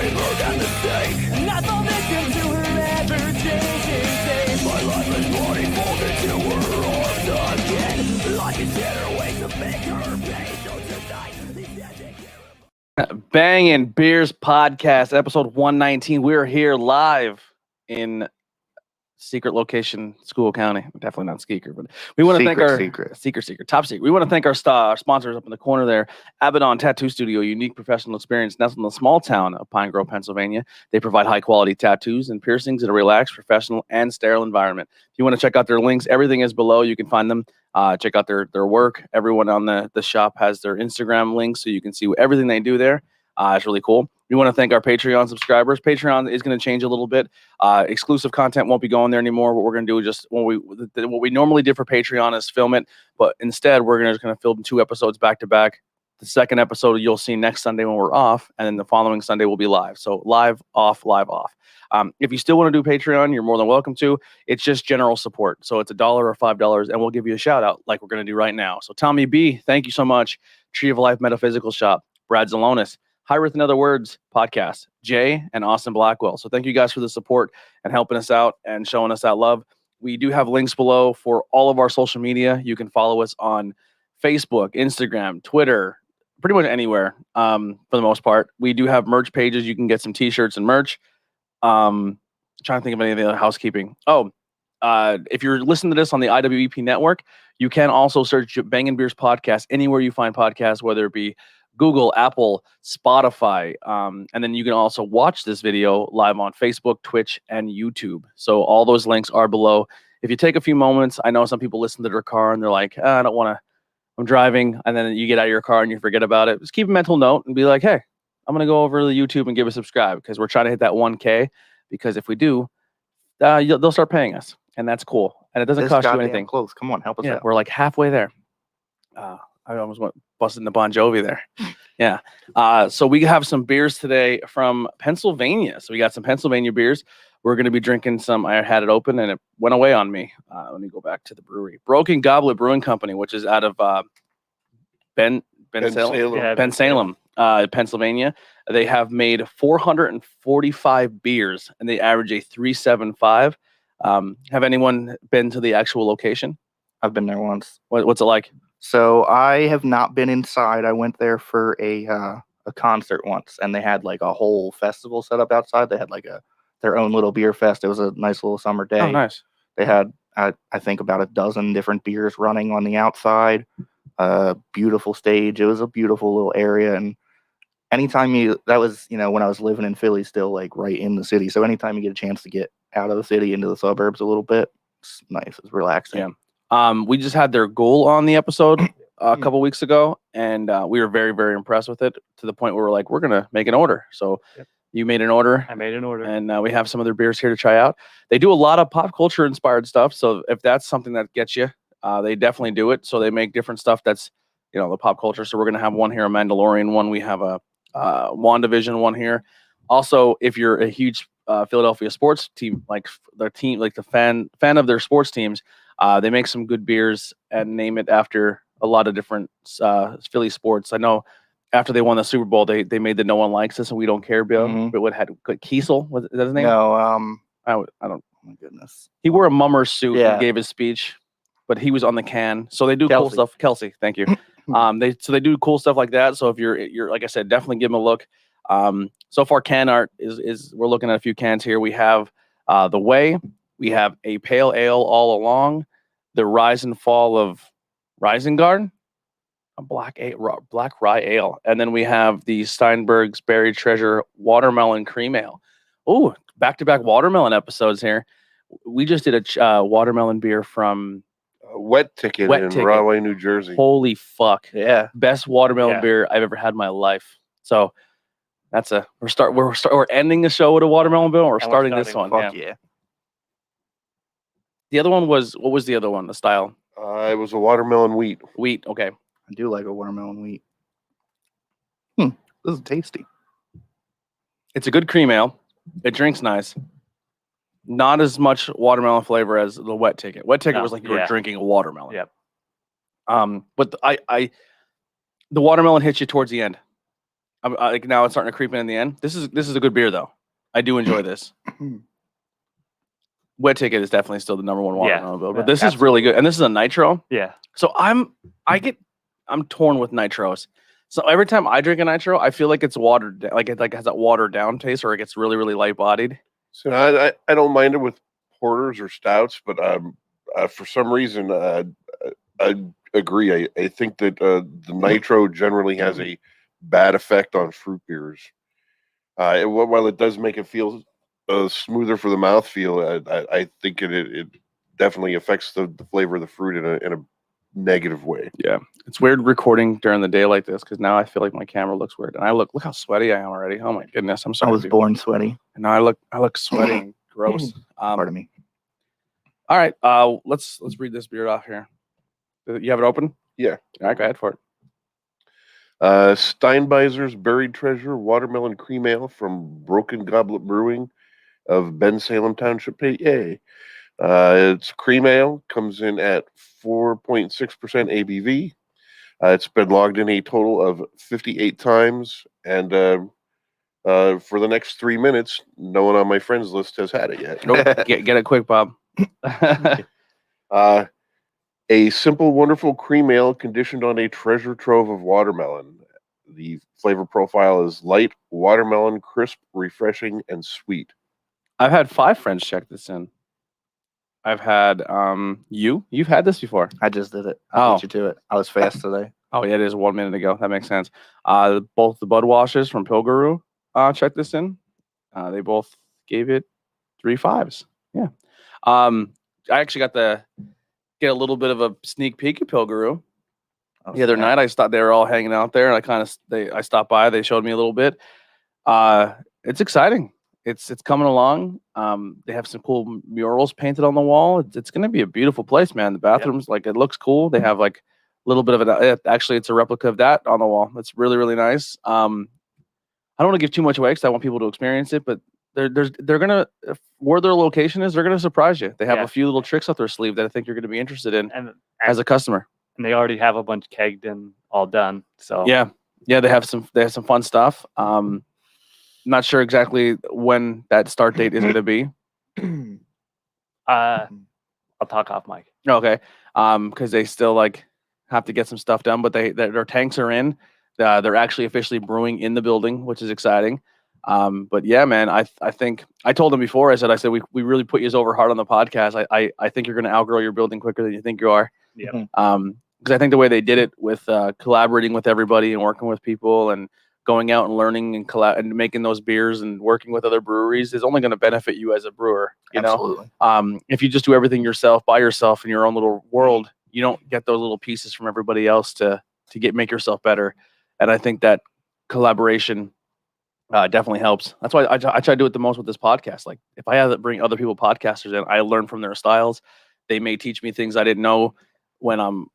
rebirth at the stake. And I fall victim to her ever-changing fate. My life is bloody, folded to her arms again. Like a dinner ways to make her pay. So tonight, these magic Bangin Beers Podcast, episode 119. We're here live in secret location, School County. Definitely not Skeeker, but we want to thank our top secret. We want to thank our sponsors up in the corner there. Abaddon Tattoo Studio, unique professional experience nestled in the small town of Pine Grove, Pennsylvania. They provide high quality tattoos and piercings in a relaxed, professional, and sterile environment. If you want to check out their links, everything is below. You can find them. Check out their work. Everyone on the shop has their Instagram links, so you can see everything they do there. It's really cool. We want to thank our Patreon subscribers. Patreon is going to change a little bit. Exclusive content won't be going there anymore. What we're going to do is just what we normally did for Patreon is film it, but instead we're just going to film 2 episodes back to back. The second episode you'll see next Sunday when we're off, and then the following Sunday will be live. So live, off, live, off. If you still want to do Patreon, you're more than welcome to. It's just general support. So it's $1 or $5, and we'll give you a shout out like we're going to do right now. So Tommy B, thank you so much. Tree of Life Metaphysical Shop, Brad Zalonis, High With In Other Words podcast, Jay and Austin Blackwell. So thank you guys for the support and helping us out and showing us that love. We do have links below for all of our social media. You can follow us on Facebook, Instagram, Twitter, pretty much anywhere for the most part. We do have merch pages. You can get some t-shirts and merch. Trying to think of any of the other housekeeping. If you're listening to this on the IWEP network, you can also search Bangin Beers Podcast anywhere you find podcasts, whether it be Google, Apple, Spotify, and then you can also watch this video live on Facebook, Twitch, and YouTube. So all those links are below. If you take a few moments, I know some people listen to their car and they're like, I don't want to, I'm driving, and then you get out of your car and you forget about it. Just keep a mental note and be like, hey, I'm going to go over to YouTube and give a subscribe because we're trying to hit that 1K, because if we do, they'll start paying us, and that's cool. And it doesn't cost you anything. Close. Come on, help us out. We're like halfway there. I almost went busting the Bon Jovi there. Yeah. So we have some beers today from Pennsylvania. So we got some Pennsylvania beers. We're going to be drinking some. I had it open and it went away on me. Let me go back to the brewery. Broken Goblet Brewing Company, which is out of Ben Salem, Pennsylvania. They have made 445 beers and they average a 3.75. Have anyone been to the actual location? I've been there once. What's it like? So I have not been inside. I went there for a concert once, and they had like a whole festival set up outside. They had like their own little beer fest. It was a nice little summer day. Oh, nice. They had I think about a dozen different beers running on the outside. Beautiful stage. It was a beautiful little area, and anytime that was when I was living in Philly, still like right in the city. So anytime you get a chance to get out of the city into the suburbs a little bit, it's nice. It's relaxing. Yeah. We just had their goal on the episode a couple weeks ago, and we were very, very impressed with it, to the point where we're like, we're going to make an order. So You made an order. I made an order. And we have some of their beers here to try out. They do a lot of pop culture inspired stuff. So if that's something that gets you, they definitely do it. So they make different stuff that's, the pop culture. So we're going to have one here, a Mandalorian one. We have a WandaVision one here. Also, if you're a huge Philadelphia sports team, like the fan of their sports teams, they make some good beers and name it after a lot of different Philly sports. I know after they won the Super Bowl, they made the No One Likes Us and We Don't Care bill. Mm-hmm. But what had Kiesel? Was that his name? No, I don't. Oh my goodness. He wore a mummer suit Yeah. and gave his speech, but he was on the can. So they do cool Kelsey. stuff. Kelsey, thank you. They do cool stuff like that. So if you're like I said, definitely give them a look. So far, can art is we're looking at a few cans here. We have the Way. We have a Pale Ale All Along, the Rise and Fall of Risengard, a black rye ale, and then we have the Steinberg's Buried Treasure Watermelon Cream Ale. Oh, back-to-back watermelon episodes here. We just did a watermelon beer from Wet Ticket in Rahway, New Jersey. Holy fuck! Yeah, best watermelon beer I've ever had in my life. So that's we're ending the show with a watermelon beer. We're starting this one. Fuck yeah. The other one was, what was the other one? The style? It was a watermelon wheat. Wheat. Okay. I do like a watermelon wheat. This is tasty. It's a good cream ale. It drinks nice. Not as much watermelon flavor as the Wet Ticket. Wet Ticket was like you were drinking a watermelon. Yep. But the watermelon hits you towards the end. like now it's starting to creep in the end. This is a good beer though. I do enjoy this. Wet Ticket is definitely still the number one watermelon build, but this is really good, and this is a nitro. Yeah. So I'm torn with nitros. So every time I drink a nitro, I feel like it's watered down, like it has that watered down taste, or it gets really really light bodied. So I don't mind it with porters or stouts, but for some reason I agree. I think that the nitro generally has a bad effect on fruit beers. While it does make it feel smoother for the mouthfeel, I think it definitely affects the flavor of the fruit in a negative way. Yeah, it's weird recording during the day like this because now I feel like my camera looks weird, and I look how sweaty I am already. Oh my goodness, I'm sorry. I was born sweaty. And now I look sweaty and gross. Pardon me. All right, let's read this beer off here. You have it open? Yeah. All right, go ahead for it. Steinbeiser's Buried Treasure Watermelon Cream Ale from Broken Goblet Brewing of Ben Salem Township, PA. It's cream ale, comes in at 4.6% ABV. It's been logged in a total of 58 times, and for the next 3 minutes, no one on my friends list has had it yet. Nope. Get it quick, Bob. A simple, wonderful cream ale conditioned on a treasure trove of watermelon. The flavor profile is light, watermelon, crisp, refreshing, and sweet. I've had 5 friends check this in. I've had you've had this before. I just did it. I beat you to it. I was fast today. Oh yeah, it is 1 minute ago. That makes sense. Both the Budwashers from Pilguru checked this in. They both gave it 3 5s. Yeah. I actually got to get a little bit of a sneak peek at Pilguru the other night. I thought they were all hanging out there, and I stopped by. They showed me a little bit. It's exciting. It's coming along. They have some cool murals painted on the wall. It's going to be a beautiful place, man. The bathrooms, like, it looks cool. They have like a little bit of actually, it's a replica of that on the wall. It's really, really nice. I don't want to give too much away because I want people to experience it, but they're gonna, where their location is, they're gonna surprise you. They have a few little tricks up their sleeve that I think you're gonna be interested in as a customer. And they already have a bunch kegged and all done. So yeah, they have some fun stuff. Not sure exactly when that start date is gonna be. I'll talk off mic. Okay, because they still like have to get some stuff done, but their tanks are in. They're actually officially brewing in the building, which is exciting. But yeah, man, I think I told them before. I said we really put you over hard on the podcast. I think you're going to outgrow your building quicker than you think you are. Yeah. Because I think the way they did it with collaborating with everybody and working with people and going out and learning and making those beers and working with other breweries is only going to benefit you as a brewer. You Absolutely. know, if you just do everything yourself by yourself in your own little world, you don't get those little pieces from everybody else to make yourself better. And I think that collaboration definitely helps. That's why I try to do it the most with this podcast. Like, if I have to bring other people podcasters in, I learn from their styles. They may teach me things I didn't know when I'm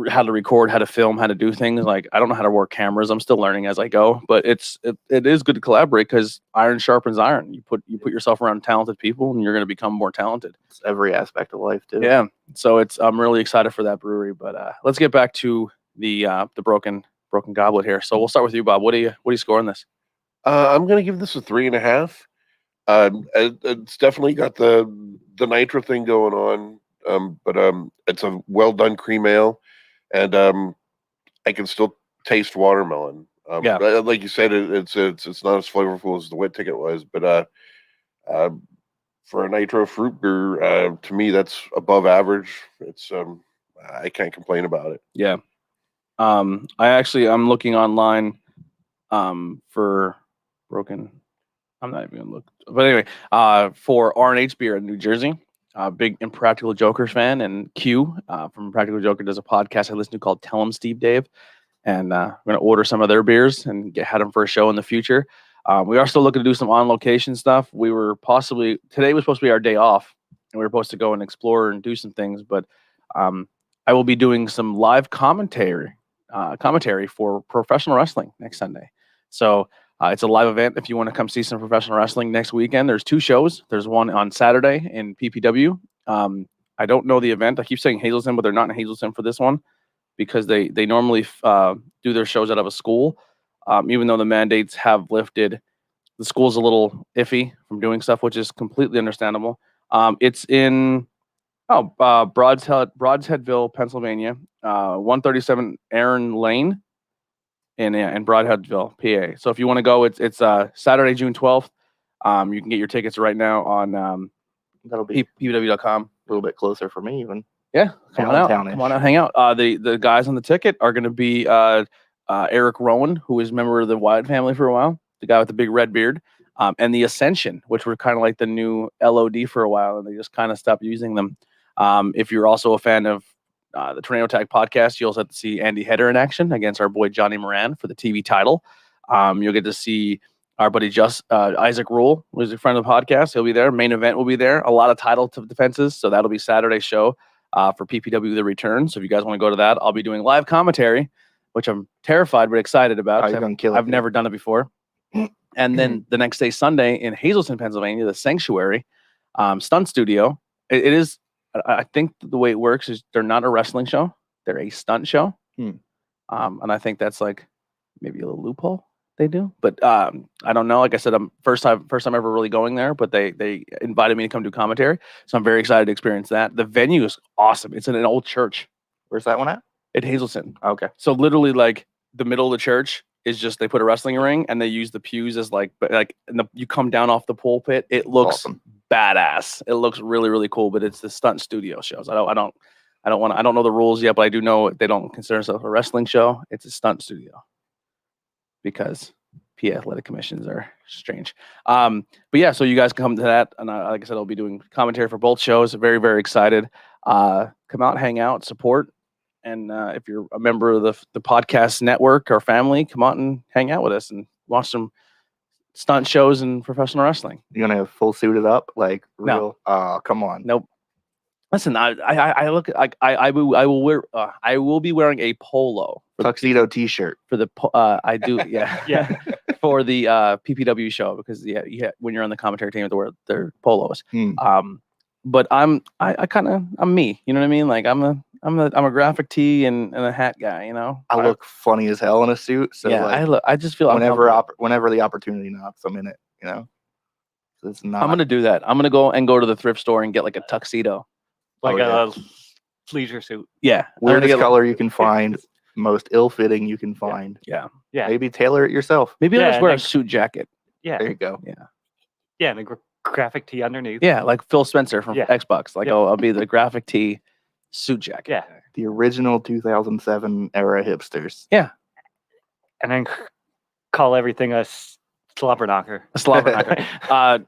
how to record, how to film, how to do things. Like, I don't know how to work cameras. I'm still learning as I go, but it is good to collaborate because iron sharpens iron. You put yourself around talented people and you're going to become more talented. It's every aspect of life too. Yeah. So I'm really excited for that brewery, but let's get back to the broken goblet here. So we'll start with you, Bob. What are you scoring this? I'm going to give this a 3.5. It's definitely got the nitro thing going on, but it's a well done cream ale, and I can still taste watermelon. Yeah, like you said, it's not as flavorful as the Wet Ticket was, but for a nitro fruit beer, to me that's above average. It's I can't complain about it. Yeah. I'm looking online for broken. I'm not even gonna look, but anyway, for R&H beer in New Jersey, big Impractical Jokers fan, and Q from Impractical Joker does a podcast I listen to called Tell 'em Steve Dave, and I'm gonna order some of their beers and had them for a show in the future. We are still looking to do some on location stuff. Today was supposed to be our day off, and we were supposed to go and explore and do some things, but I will be doing some live commentary for professional wrestling next Sunday. So it's a live event. If you want to come see some professional wrestling next weekend, there's 2 shows. There's one on Saturday in PPW. I don't know the event. I keep saying Hazleton, but they're not in Hazleton for this one because they normally do their shows out of a school. even though the mandates have lifted. The school's a little iffy from doing stuff, which is completely understandable. It's in Broadheadville, Pennsylvania, 137 Aaron Lane in Broadheadville, PA. So if you want to go, it's Saturday, June 12th. You can get your tickets right now on That'll be pw.com. a little bit closer for me even. Yeah, come on out. Downtown-ish. Come on out, hang out. The guys on the ticket are going to be Eric Rowan, who was a member of the Wyatt family for a while, the guy with the big red beard, and the Ascension, which were kind of like the new LOD for a while, and they just kind of stopped using them. If you're also a fan of the Tornado Tag podcast, you also have to see Andy Hedder in action against our boy Johnny Moran for the TV title. You'll get to see our buddy Isaac Rule, who's a friend of the podcast. He'll be there. Main event will be there. A lot of title defenses, so that'll be Saturday's show for PPW The Return. So if you guys want to go to that, I'll be doing live commentary, which I'm terrified but excited about. I've never done it before. And then the next day, Sunday, in Hazleton, Pennsylvania, the Sanctuary Stunt Studio. It is, I think the way it works is they're not a wrestling show. They're a stunt show. And I think that's like maybe a little loophole they do. But I don't know. Like I said, I'm first time ever really going there, but they invited me to come do commentary. So I'm very excited to experience that. The venue is awesome. It's in an old church. Where's that one at? At Hazleton. Okay. So literally like the middle of the church is just they put a wrestling ring and they use the pews as you come down off the pulpit. It looks awesome. Badass. It looks really, really cool, but it's the stunt studio shows. I don't know the rules yet, but I do know they don't consider themselves a wrestling show. It's a stunt studio because PA athletic commissions are strange. But yeah, so you guys can come to that. And like I said, I'll be doing commentary for both shows. Very, very excited. Come out, hang out, support. And if you're a member of the podcast network or family, come out and hang out with us and watch some stunt shows and professional wrestling. You gonna have full suited up like real? No. Oh, come on. Nope. Listen, I look like I will be wearing a polo Tuxedo T-shirt for the I do yeah for the PPW show because when you're on the commentary team to wear their polos. But I'm me. You know what I mean? Like I'm a graphic tee and a hat guy. You know, I look funny as hell in a suit. So yeah, I just feel whenever the opportunity knocks, I'm in it. You know, so it's not. I'm gonna do that. I'm gonna go to the thrift store and get like a tuxedo, like a leisure suit. Yeah, weirdest color you can find, most ill-fitting you can find. Yeah. Maybe tailor it yourself. Maybe I'll just wear a suit jacket. Yeah, there you go. Yeah, and a graphic tee underneath. Yeah, like Phil Spencer from Xbox. Like I'll be the graphic tee suit jacket. Yeah, the original 2007 era hipsters. Yeah, and then call everything a slobber knocker. A slobber knocker.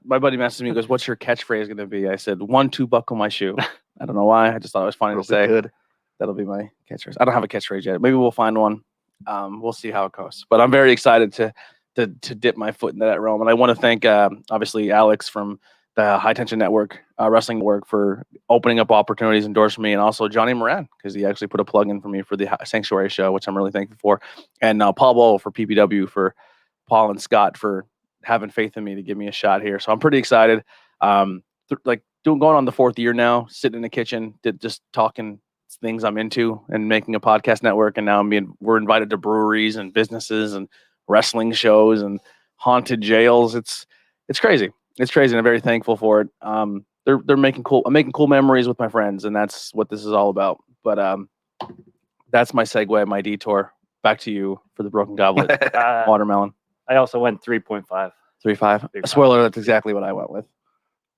My buddy messaged me. He goes, "What's your catchphrase going to be?" I said, 1-2 buckle my shoe. I don't know why. I just thought it was funny to say. Good. That'll be my catchphrase. I don't have a catchphrase yet. Maybe we'll find one. We'll see how it goes. But I'm very excited to dip my foot into that realm. And I want to thank obviously Alex from the High Tension Network, Wrestling Network, for opening up opportunities, endorsing me, and also Johnny Moran, because he actually put a plug in for me for the Sanctuary show, which I'm really thankful for. And Paul Bowl for PPW, for Paul and Scott for having faith in me to give me a shot here. So I'm pretty excited. Going on the 4th year now, sitting in the kitchen, just talking things I'm into and making a podcast network. And now we're invited to breweries and businesses and wrestling shows and haunted jails. It's crazy. It's crazy, and I'm very thankful for it. I'm making cool memories with my friends, and that's what this is all about. But that's my segue, my detour. Back to you for the Broken Goblet watermelon. I also went 3.5. 3.5. Spoiler, that's exactly what I went with.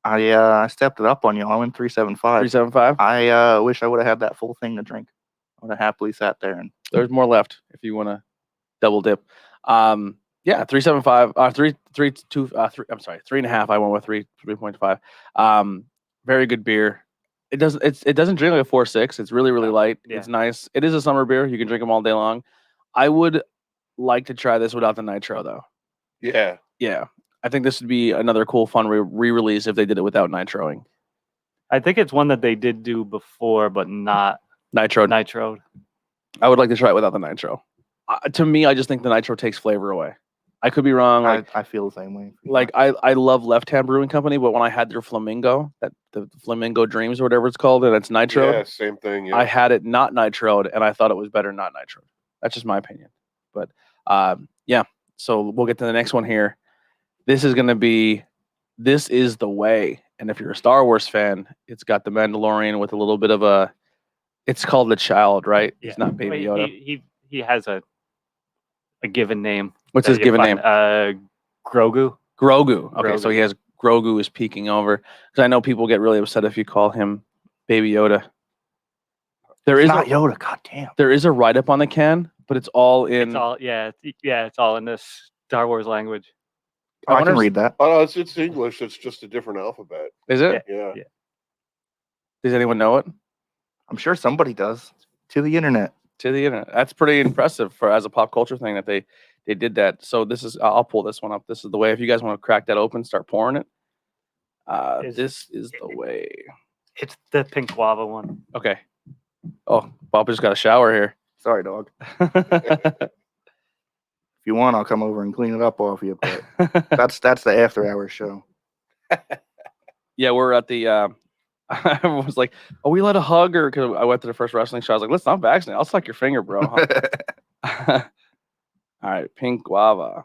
I stepped it up on you. I went 3.75. 3.75. I wish I would have had that full thing to drink. I would have happily sat there and there's more left if you want to double dip. 3.75. 3.5. I went with 3.5. Very good beer. It doesn't drink like a 4.6. It's really, really light. Yeah. It's nice. It is a summer beer. You can drink them all day long. I would like to try this without the nitro though. Yeah. Yeah. I think this would be another cool, fun re-release if they did it without nitroing. I think it's one that they did do before, but not nitroed. I would like to try it without the nitro. To me, I just think the nitro takes flavor away. I could be wrong. I feel the same way. Like I love Left Hand Brewing Company, but when I had their Flamingo, the Flamingo Dreams or whatever it's called, and it's nitro. Yeah, same thing. Yeah. I had it not nitroed, and I thought it was better not nitroed. That's just my opinion. But yeah, so we'll get to the next one here. This is going to be This Is the Way. And if you're a Star Wars fan, it's got the Mandalorian with a little bit of a, it's called the child, right? Yeah. It's not Baby Yoda. He has a given name. What's his given name? Grogu. Grogu. Okay, Grogu. so he has Grogu is peeking over. Because I know people get really upset if you call him Baby Yoda. It's not Yoda. God damn. There is a write-up on the can, but it's all in. It's all in this Star Wars language. I can read that. Oh no, it's English. It's just a different alphabet. Is it? Yeah. Does anyone know it? I'm sure somebody does. To the internet. That's pretty impressive for as a pop culture thing that they did that. So this is, I'll pull this one up. This is the way. If you guys want to crack that open, start pouring it. This is the way. It's the pink guava one. Okay. Oh, Bob just got a shower here. Sorry, dog. If you want, I'll come over and clean it up off you. But that's the after hours show. Yeah, we're at the. I was like, "Are we allowed a hug?" Or because I went to the first wrestling show, I was like, "Listen, I'm vaccinated. I'll suck your finger, bro." All right, pink guava.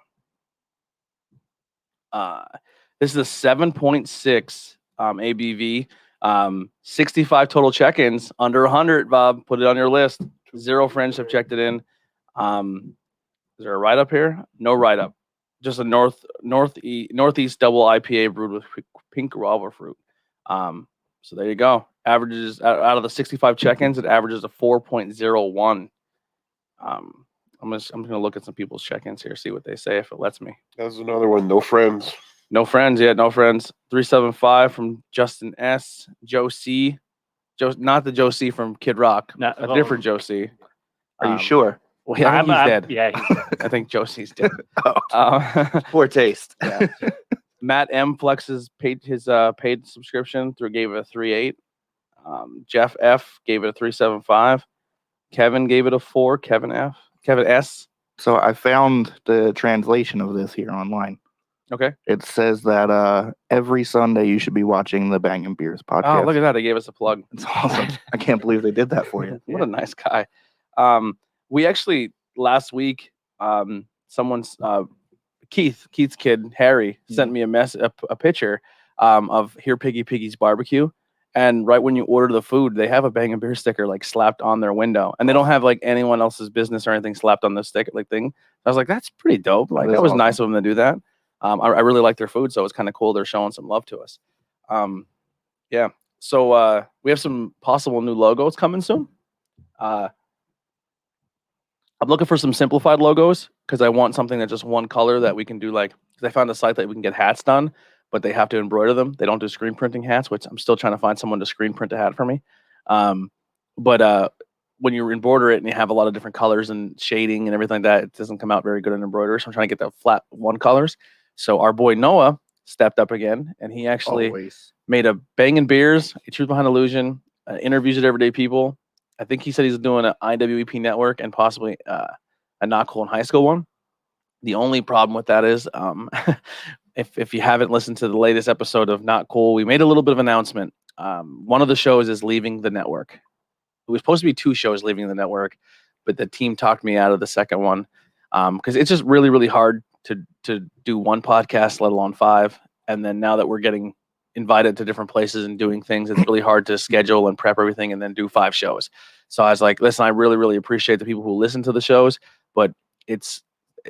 This is a 7.6 ABV. 65 total check-ins, under 100. Bob, put it on your list. 0 friends have checked it in. Is there a write-up here? No write-up. Just a northeast double IPA brewed with pink guava fruit. So there you go. Averages out of the 65 check-ins, it averages a 4.01. I'm gonna look at some people's check-ins here, see what they say if it lets me. That's another one. No friends. No friends yet. No friends. 375 from Justin S. Joe C. Not the Joe C from Kid Rock. No, a different Joe C. Are you sure? Well, yeah, I think he's dead. Yeah, he's dead. I think Joe C's dead. Poor taste. Yeah. Matt M. Flex's paid subscription gave it a 3.8. Jeff F. gave it a 3.75. Kevin gave it a 4. Kevin S. So I found the translation of this here online. Okay. It says that every Sunday you should be watching the Bangin Beers podcast. Oh, look at that. They gave us a plug. It's awesome. I can't believe they did that for you. What a nice guy. We actually, last week, someone's Keith's kid, Harry, sent me a picture of Here Piggy's Barbecue. And right when you order the food, they have a Bangin Beer sticker like slapped on their window. And they don't have like anyone else's business or anything slapped on the sticker thing. I was like, that's pretty dope. Like, that was awesome. Nice of them to do that. I really like their food, so it's kind of cool. They're showing some love to us. Yeah. So we have some possible new logos coming soon. I'm looking for some simplified logos because I want something that's just one color that we can do because I found a site that we can get hats done, but they have to embroider them. They don't do screen printing hats, which I'm still trying to find someone to screen print a hat for me. But when you embroider it and you have a lot of different colors and shading and everything like that, it doesn't come out very good in embroidery. So I'm trying to get the flat one colors. So our boy Noah stepped up again, and he actually made a Bangin Beers, a Truth Behind Illusion, interviews at Everyday People. I think he said he's doing an IWEP network and possibly a Not Cool in High School one. The only problem with that is if you haven't listened to the latest episode of Not Cool, we made a little bit of an announcement. One of the shows is leaving the network. It was supposed to be 2 shows leaving the network, but the team talked me out of the second one because it's just really, really hard to do one podcast, let alone 5. And then now that we're getting invited to different places and doing things, it's really hard to schedule and prep everything and then do 5 shows. So I was like, listen, I really, really appreciate the people who listen to the shows, but it's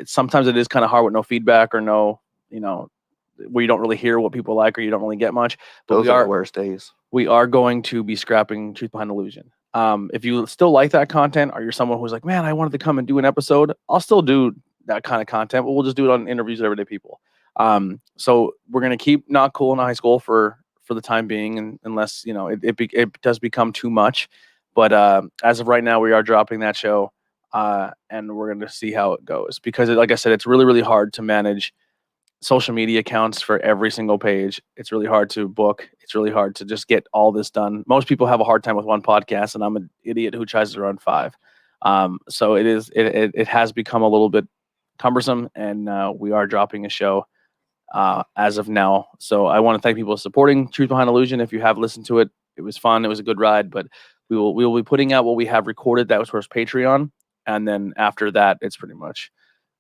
sometimes it is kind of hard with no feedback or no, where you don't really hear what people like or you don't really get much. But those are the worst days. We are going to be scrapping Truth Behind Illusion. If you still like that content or you're someone who's like, man, I wanted to come and do an episode, I'll still do that kind of content, but we'll just do it on interviews with Everyday People. So we're going to keep Not Cool in High School for the time being, and unless, it does become too much. But as of right now, we are dropping that show, and we're going to see how it goes. Because, like I said, it's really, really hard to manage social media accounts for every single page. It's really hard to book. It's really hard to just get all this done. Most people have a hard time with one podcast, and I'm an idiot who tries to run 5. So it has become a little bit cumbersome, and we are dropping a show as of now. So I want to thank people supporting Truth Behind Illusion. If you have listened to it, it was fun. It was a good ride, but we will be putting out what we have recorded. That was for Patreon. and then after that, it's pretty much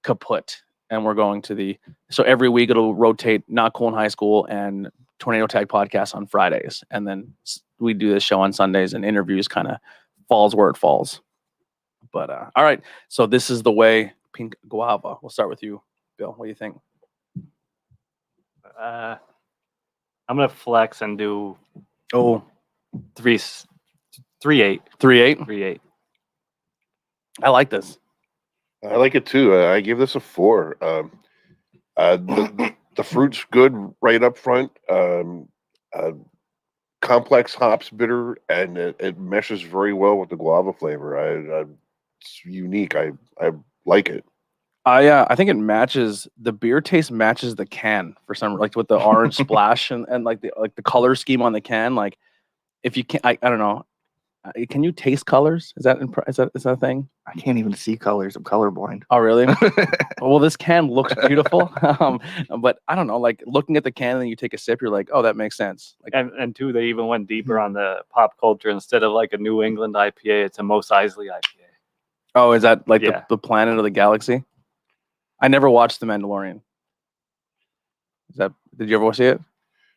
kaput. And we're going to so every week it'll rotate Not Cool in High School and Tornado Tag Podcast on Fridays. And then we do this show on Sundays, and interviews kind of falls where it falls. But all right, so this is the way. Pink Guava. We'll start with you, Bill. What do you think? I'm gonna flex and do 3.8. 3.8. I like this. I like it too. I give this a 4. The fruit's good right up front. Complex hops, bitter, and it meshes very well with the guava flavor. It's unique. I like it. I think it matches the beer taste matches the can for some, like with the orange splash and like the color scheme on the can. Like if you can't, I don't know. Can you taste colors? Is that a thing? I can't even see colors. I'm colorblind. Oh, really? Well, this can looks beautiful. But I don't know, like looking at the can and then you take a sip, you're like, oh, that makes sense. Like, and two, they even went deeper on the pop culture. Instead of like a New England IPA, it's a Mos Eisley IPA. oh, is that like Yeah. the planet of the galaxy? I never watched The Mandalorian. Did you ever see it?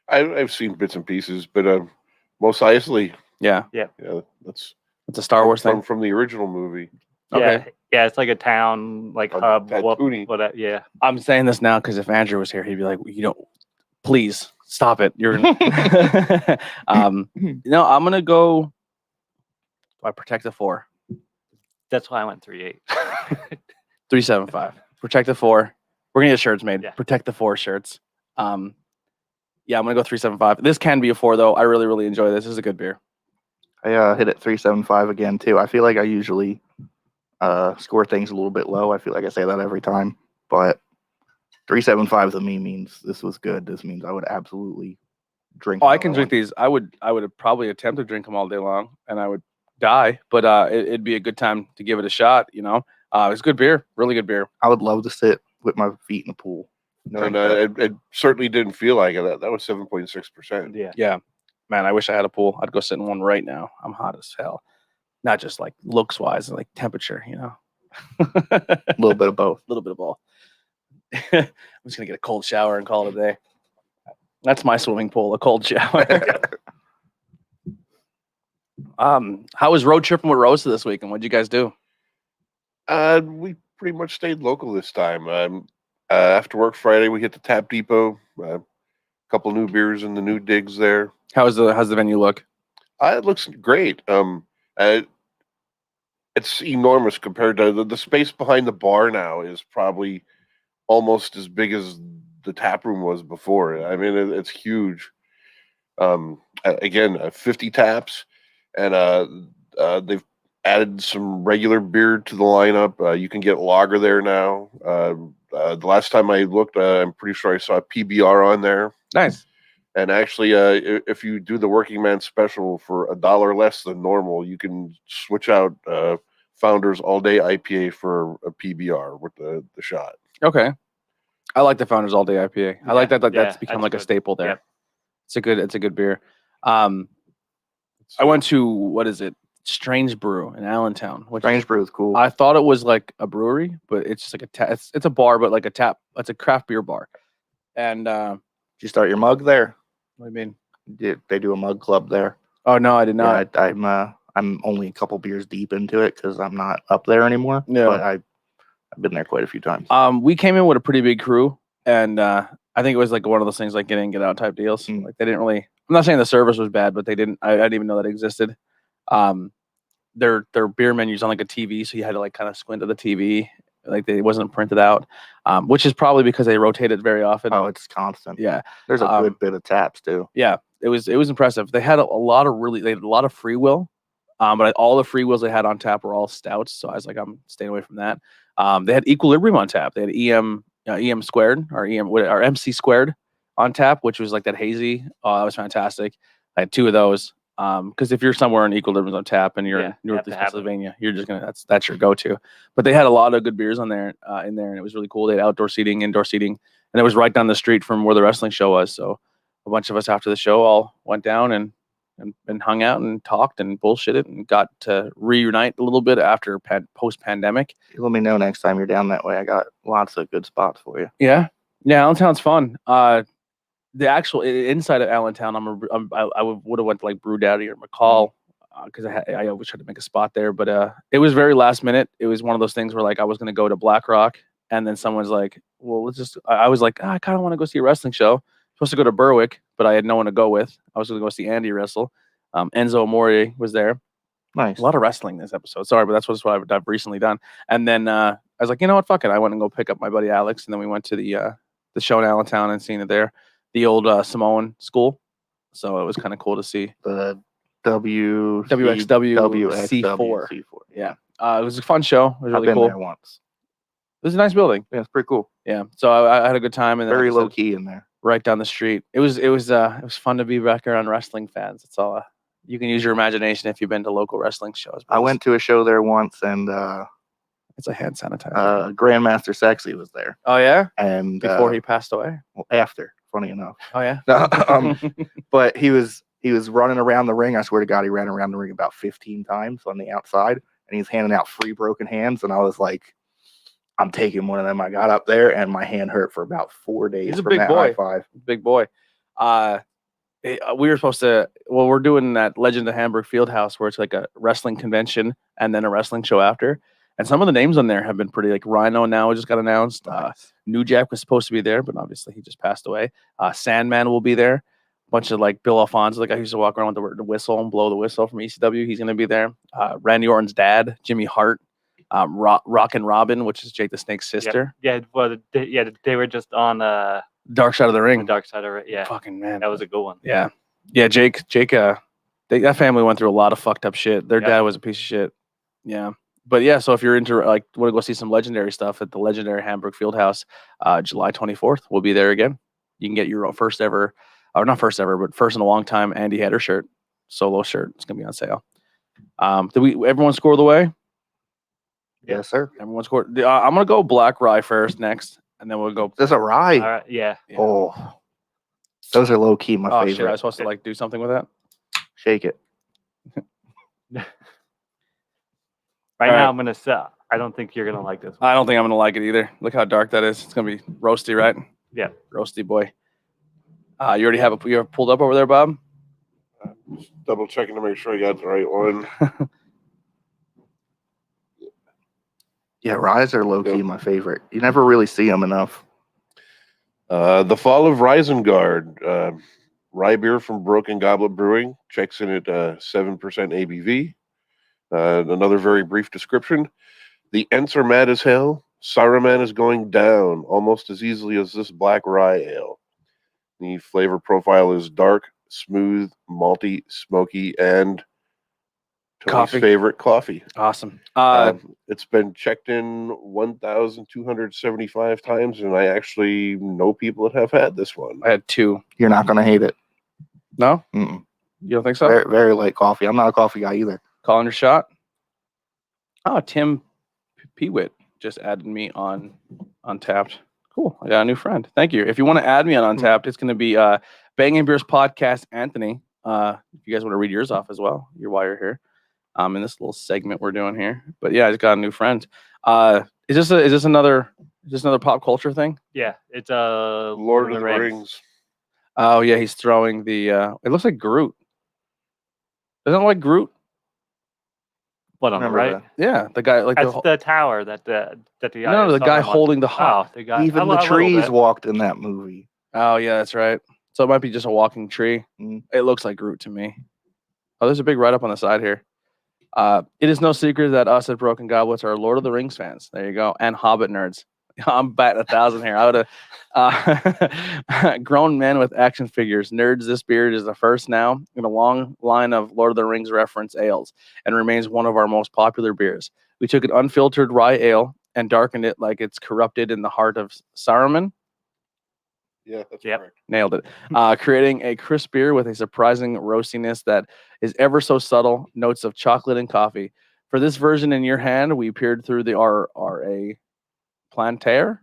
I've seen bits and pieces, but Mos Eisley, Yeah. that's It's a Star Wars thing. from the original movie. Okay. Yeah, it's like a town, like On hub. Tatooine. Yeah. I'm saying this now because if Andrew was here, he'd be like, you don't, please stop it. You're no, I'm gonna go. I protect the 4. That's why I went 3.8. 3.75. Protect the 4. We're gonna get shirts made. Yeah. Protect the 4 shirts. Yeah, I'm gonna go 3.75. This can be a 4 though. I really, really enjoy this. This is a good beer. I hit it 3.75 again too. I feel like I usually score things a little bit low. I feel like I say that every time, but 3.75 to me means this was good. This means I would absolutely drink. Oh, I can another drink these. I would probably attempt to drink them all day long, and I would die. But it'd be a good time to give it a shot. It's good beer, really good beer. I would love to sit with my feet in the pool. And it certainly didn't feel like it. That was 7.6%. Yeah. Yeah, man, I wish I had a pool. I'd go sit in one right now. I'm hot as hell. Not just like looks wise, like temperature. A little bit of both. A little bit of both. I'm just gonna get a cold shower and call it a day. That's my swimming pool, a cold shower. How was road tripping with Rosa this week, and what'd you guys do? We pretty much stayed local this time. After work Friday, we hit the Tap Depot. A couple new beers in the new digs there. How's the venue look? It looks great. It's enormous compared to the space behind the bar. Now is probably almost as big as the tap room was before. I mean, it's huge. Again, 50 taps, and they've added some regular beer to the lineup. You can get lager there now. The last time I looked, I'm pretty sure I saw PBR on there. Nice. And actually, if you do the working man special for $1 less than normal, you can switch out Founders All Day IPA for a PBR with the shot. Okay. I like the Founders All Day IPA. I like that. That's become that's like a good. staple there. Yep. It's a good beer. I went to, what is it? Strange Brew in Allentown. Strange Brew is cool. I thought it was like a brewery, but it's just like it's a bar, but like a tap. It's a craft beer bar. And Did you start your mug there? what do you mean? They do a mug club there. Oh no, I did not. Yeah, I'm only a couple beers deep into it because I'm not up there anymore. Yeah. But I've been there quite a few times. We came in with a pretty big crew, and I think it was like one of those things like get in, get out type deals. Mm. Like they didn't really. I'm not saying the service was bad, but they didn't. I didn't even know that existed. Their beer menu's on like a TV, so you had to like kind of squint at the TV. Like it wasn't printed out, which is probably because they rotate it very often. Oh, it's constant. Yeah, There's a good bit of taps too. yeah. It was impressive. They had a lot of free will, but all the free wills they had on tap were all stouts. So I was like, I'm staying away from that. They had Equilibrium on tap. They had EM squared or MC squared on tap, which was like that hazy. Oh, that was fantastic. I had 2 of those. Because if you're somewhere in Equilibrium on tap and you're in Northeast Pennsylvania, you're just gonna that's your go-to. But they had a lot of good beers on there in there, and it was really cool. They had outdoor seating, indoor seating, and it was right down the street from where the wrestling show was. So a bunch of us after the show all went down and and hung out and talked and bullshitted and got to reunite a little bit after post-pandemic. Let me know next time you're down that way. I got lots of good spots for you. Yeah, Allentown's fun. The actual inside of Allentown, I would have went to like Brew Daddy or McCall because I always tried to make a spot there, but it was very last minute. It was one of those things where like I was going to go to Black Rock, and then someone's like, "Well, let's just." I was like, I kind of want to go see a wrestling show. Supposed to go to Berwick, but I had no one to go with. I was going to go see Andy wrestle. Enzo Amore was there. Nice. A lot of wrestling this episode. Sorry, but that's what I've recently done. And then I was like, you know what, fuck it. I went and go pick up my buddy Alex, and then we went to the show in Allentown and seen it there, the old Samoan school. So it was kind of cool to see The WXW C4. Yeah, it was a fun show. It was I've really been cool. there once. It was a nice building. Yeah, it's pretty cool. Yeah, so I had a good time, and then, Very like I low said, key in there. right down the street. It was fun to be back around wrestling fans. It's all. You can use your imagination if you've been to local wrestling shows. I went to a show there once, and It's a hand sanitizer. Grandmaster Sexy was there. Oh yeah, And before he passed away. well, after, funny enough. Oh yeah. But he was running around the ring. I swear to God, he ran around the ring about 15 times on the outside, and he's handing out free broken hands. And I was like, I'm taking one of them. I got up there, and my hand hurt for about 4 days. He's a from big that boy. high five. Big boy. We were supposed to. Well, we're doing that Legend of Hamburg Fieldhouse where it's like a wrestling convention and then a wrestling show after. And some of the names on there have been pretty, like Rhino now just got announced. New Jack was supposed to be there, but obviously he just passed away. Sandman will be there. A bunch of like Bill Alfonso, the guy who used to walk around with the whistle and blow the whistle from ECW. He's going to be there. Randy Orton's dad, Jimmy Hart, Rock and Robin, which is Jake the Snake's sister. Yeah. Well, they were just on Dark Side of the Ring. the Dark Side of it. Yeah, Fucking man. that was a good one. Yeah. Jake, that family went through a lot of fucked up shit. Their dad was a piece of shit. Yeah. But yeah, so if you're into want to go see some legendary stuff at the legendary Hamburg Fieldhouse, July 24th, we'll be there again. You can get your first ever, or not first ever, but first in a long time Andy Header shirt, solo shirt. It's gonna be on sale. Did everyone score the way? Yes, sir. Everyone scored. I'm gonna go Black Rye first next, and then we'll go. There's a rye. All right. Yeah. Oh, those are low key my Oh favorite. shit! I was supposed to like do something with that. Shake it. Right All now, right. I'm gonna sell. I don't think you're gonna like this one. I don't think I'm gonna like it either. Look how dark that is. It's gonna be roasty, right? Yeah. Roasty boy. You already have you pulled up over there, Bob? Just double checking to make sure I got the right one. Yeah, ryes are low key my favorite. You never really see them enough. The Fall of Risengard. Rye beer from Broken Goblet Brewing. Checks in at 7% ABV. Another very brief description. The Ents are mad as hell. Saruman is going down almost as easily as this black rye ale. The flavor profile is dark, smooth, malty, smoky, and Tony's Coffee. favorite coffee. Awesome. It's been checked in 1,275 times, and I actually know people that have had this one. I had 2. You're not gonna hate it. No, Mm-mm. you don't think so? Very, very light coffee. I'm not a coffee guy either. Calling your shot. Oh, Tim Pewitt just added me on Untapped. Cool. I got a new friend. Thank you. If you want to add me on Untapped, it's going to be Bangin Beers Podcast, Anthony. If you guys want to read yours off as well, while you're here, in this little segment we're doing here. But yeah, I just got a new friend. Is this another pop culture thing? Yeah. It's Lord of the Rings. Oh yeah, he's throwing the. It looks like Groot. Doesn't it look like Groot? What on the Remember right? that. Yeah, the guy like That's the tower that the no, the guy holding the hot. Oh, the guy. Even the trees walked in that movie. Oh yeah, that's right. So it might be just a walking tree. Mm. It looks like Groot to me. Oh, there's a big write-up on the side here. It is no secret that us at Broken Goblets are Lord of the Rings fans. There you go, and Hobbit nerds. I'm batting 1,000 here. I would have grown men with action figures. Nerds, this beer is the first now in a long line of Lord of the Rings reference ales and remains one of our most popular beers. We took an unfiltered rye ale and darkened it like it's corrupted in the heart of Saruman. Yeah, that's Yep. correct. Nailed it. Creating a crisp beer with a surprising roastiness that is ever so subtle, notes of chocolate and coffee. For this version in your hand, we peered through the RA Plantaire.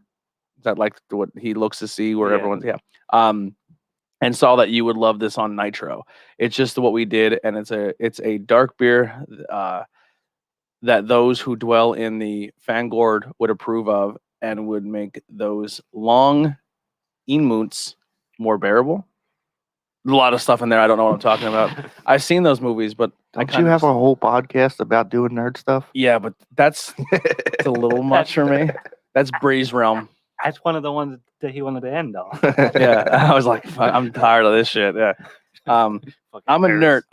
Is that like what he looks to see where Yeah. everyone's and saw that you would love this on nitro. It's just what we did, and it's a dark beer that those who dwell in the Fangord would approve of, and would make those long Inmuts more bearable. A lot of stuff in there. I don't know what I'm talking about. I've seen those movies, but Don't you have a whole podcast about doing nerd stuff? Yeah, but it's a little much for me. That's Bree's realm. That's one of the ones that he wanted to end on. Yeah, I was like, I'm tired of this shit. Yeah, I'm a nerd.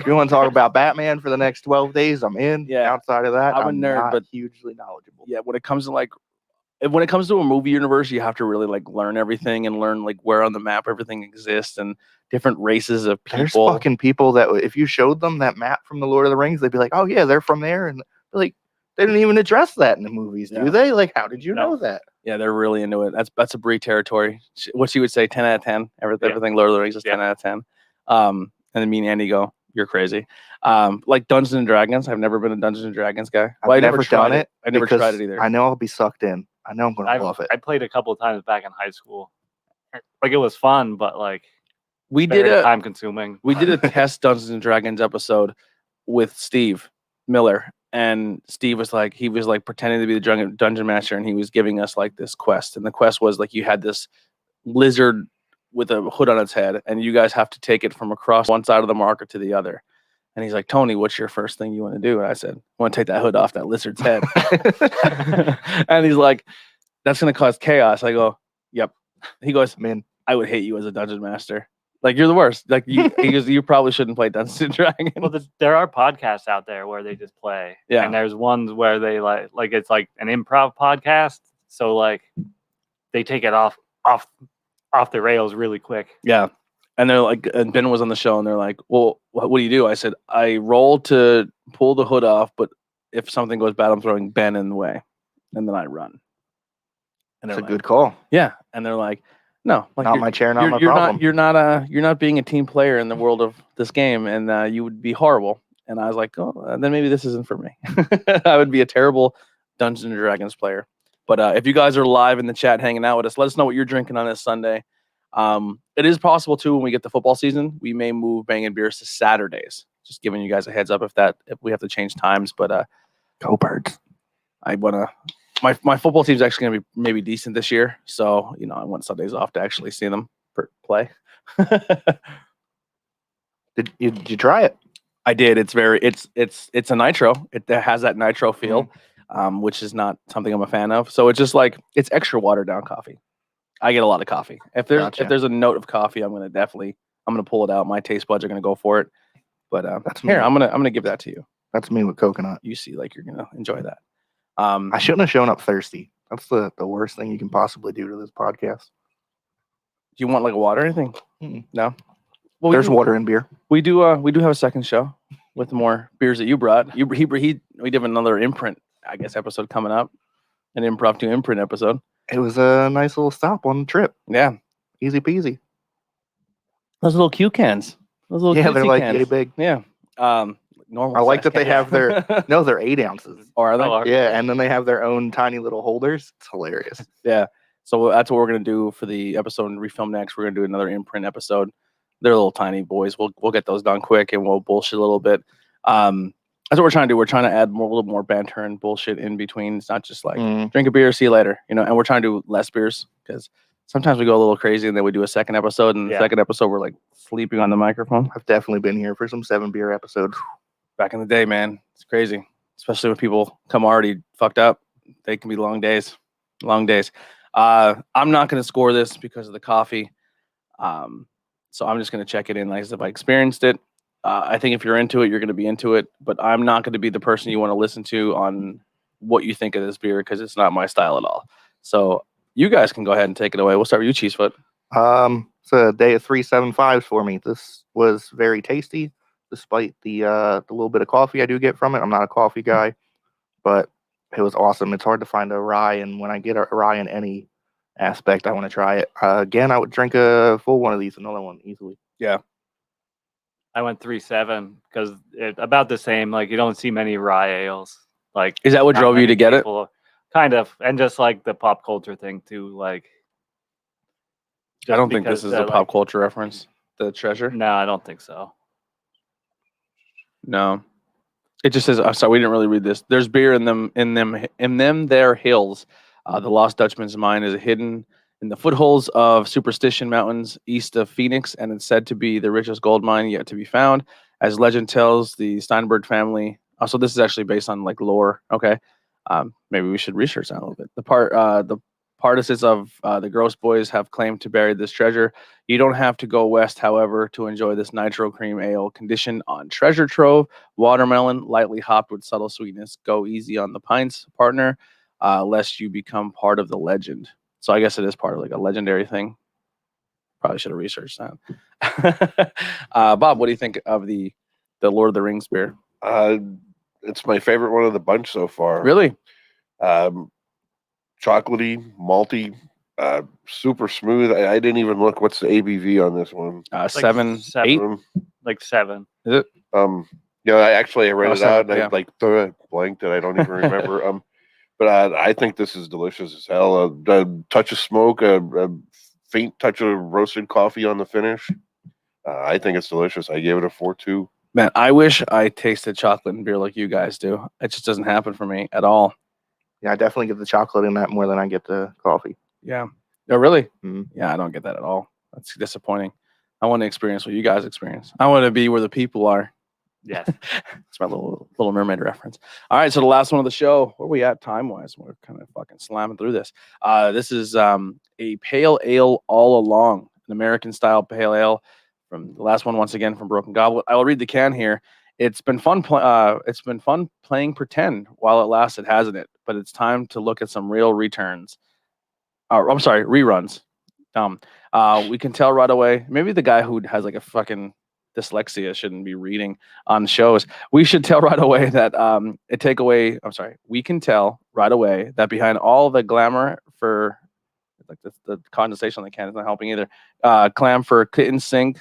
You want to talk about Batman for the next 12 days? I'm in. Yeah. Outside of that, I'm a nerd, not but hugely knowledgeable. Yeah, when it comes to a movie universe, you have to really like learn everything and learn like where on the map everything exists and different races of people. There's fucking people that if you showed them that map from the Lord of the Rings, they'd be like, "Oh yeah, they're from there," and like they didn't even address that in the movies, do they? Like, how did you know that? Yeah, they're really into it. That's a Brie territory. What she would say, 10 out of 10. Everything Lord of the Rings is 10 out of 10. And then me and Andy go, "You're crazy." Like Dungeons and Dragons. I've never been a Dungeons and Dragons guy. I've never tried it. I never tried it either. I know I'll be sucked in. I know I'm gonna love it. I played a couple of times back in high school. Like it was fun, but like we did time consuming. We did a test Dungeons and Dragons episode with Steve Miller, and Steve was like, pretending to be the dungeon master, and he was giving us like this quest, and the quest was like you had this lizard with a hood on its head, and you guys have to take it from across one side of the marker to the other. And he's like, "Tony, what's your first thing you want to do?" And I said, "I want to take that hood off that lizard's head." And he's like, "That's going to cause chaos." I go, "Yep." He goes, "Man, I would hate you as a dungeon master. Like you're the worst. Like he goes, you probably shouldn't play Dungeons and Dragons." Well, there are podcasts out there where they just play. Yeah. And there's ones where they like it's like an improv podcast. So like they take it off the rails really quick. Yeah. And they're like, and Ben was on the show, and they're like, "Well, what do you do?" I said, "I roll to pull the hood off, but if something goes bad, I'm throwing Ben in the way, and then I run." And That's a like, good call. Yeah, and they're like, "No, like not my chair, not my you're problem." You're not being a team player in the world of this game, and you would be horrible." And I was like, "Oh, then maybe this isn't for me." I would be a terrible Dungeons and Dragons player. But if you guys are live in the chat hanging out with us, let us know what you're drinking on this Sunday. It is possible too when we get the football season, we may move Bangin beers to Saturdays. Just giving you guys a heads up if we have to change times. But go Birds! I wanna. My football team's actually gonna be maybe decent this year, so I want Sundays off to actually see them play. Did you try it? I did. It's a nitro. It has that nitro feel, which is not something I'm a fan of. So it's just like it's extra watered down coffee. I get a lot of coffee. If there's a note of coffee, I'm gonna pull it out. My taste buds are gonna go for it. But that's here, me. I'm gonna give that to you. That's me with coconut. You see, like you're gonna enjoy that. I shouldn't have shown up thirsty. That's the worst thing you can possibly do to this podcast. Do you want like a water or anything? No. Well, there's water in beer. We do have a second show with more beers that you brought. We did another imprint, I guess, episode coming up, an impromptu imprint episode. It was a nice little stop on the trip. Yeah, easy peasy. Those little Q cans. They're like cans. yay big. Yeah. Normal. I like that they have their they're 8 ounces. Or are they? Yeah, and then they have their own tiny little holders. It's hilarious. Yeah. So that's what we're gonna do for the episode and refilm next. We're gonna do another imprint episode. They're little tiny boys. We'll get those done quick and we'll bullshit a little bit. That's what we're trying to do. We're trying to add a little more banter and bullshit in between. It's not just like drink a beer, see you later, and we're trying to do less beers because sometimes we go a little crazy and then we do a second episode, and the second episode we're like sleeping on the microphone. I've definitely been here for some 7 beer episodes. Back in the day, man, it's crazy. Especially when people come already fucked up. They can be long days. Long days. I'm not going to score this because of the coffee. So I'm just going to check it in like as if I experienced it. I think if you're into it, you're going to be into it. But I'm not going to be the person you want to listen to on what you think of this beer because it's not my style at all. So you guys can go ahead and take it away. We'll start with you, Cheesefoot. It's a day of 375s for me. This was very tasty, despite the little bit of coffee I do get from it. I'm not a coffee guy, but it was awesome. It's hard to find a rye, and when I get a rye in any aspect, I want to try it. Again, I would drink a full one of these, another one easily. Yeah. I went 3.7 because about the same. Like you don't see many rye ales. Like is that what drove you to get it? Kind of, and just like the pop culture thing too. Like I don't think this is a pop culture reference. The treasure? No, I don't think so. No. It just says, I'm sorry, we didn't really read this. There's beer in them there hills. The Lost Dutchman's mine is hidden in the footholds of Superstition Mountains east of Phoenix, and it's said to be the richest gold mine yet to be found. As legend tells, the Steinberg family. So this is actually based on like lore. Okay, maybe we should research that a little bit. The partisans of the Gross Boys have claimed to bury this treasure. You don't have to go west, however, to enjoy this nitro cream ale conditioned on treasure trove, watermelon, lightly hopped with subtle sweetness. Go easy on the pints, partner, lest you become part of the legend. So I guess it is part of like a legendary thing. Probably should have researched that. Bob, what do you think of the Lord of the Rings beer? It's my favorite one of the bunch so far. Really? Chocolatey, malty, super smooth. I didn't even look. What's the ABV on this one? 7, 8? Like 7. Is it? Yeah, I read it 7, out and yeah. I like blanked it. I don't even remember. But I think this is delicious as hell. A touch of smoke, a faint touch of roasted coffee on the finish. I think it's delicious. I gave it a 4.2. Man, I wish I tasted chocolate and beer like you guys do. It just doesn't happen for me at all. Yeah, I definitely get the chocolate in that more than I get the coffee. Yeah. Oh, really? Mm-hmm. Yeah, I don't get that at all. That's disappointing. I want to experience what you guys experience. I want to be where the people are. Yes. It's my little Mermaid reference. All right, so the last one of the show. Where are we at time-wise? We're kind of fucking slamming through this. This is a pale ale all along, an American-style pale ale from the last one, once again, from Broken Goblet. I will read the can here. It's been fun playing pretend while it lasted, hasn't it? But it's time to look at some real returns. I'm sorry, reruns. We can tell right away. Maybe the guy who has like a fucking dyslexia shouldn't be reading on shows. We should tell right away that we can tell right away that behind all the glamour for like the condensation on the can is not helping either. Clam for kitchen sink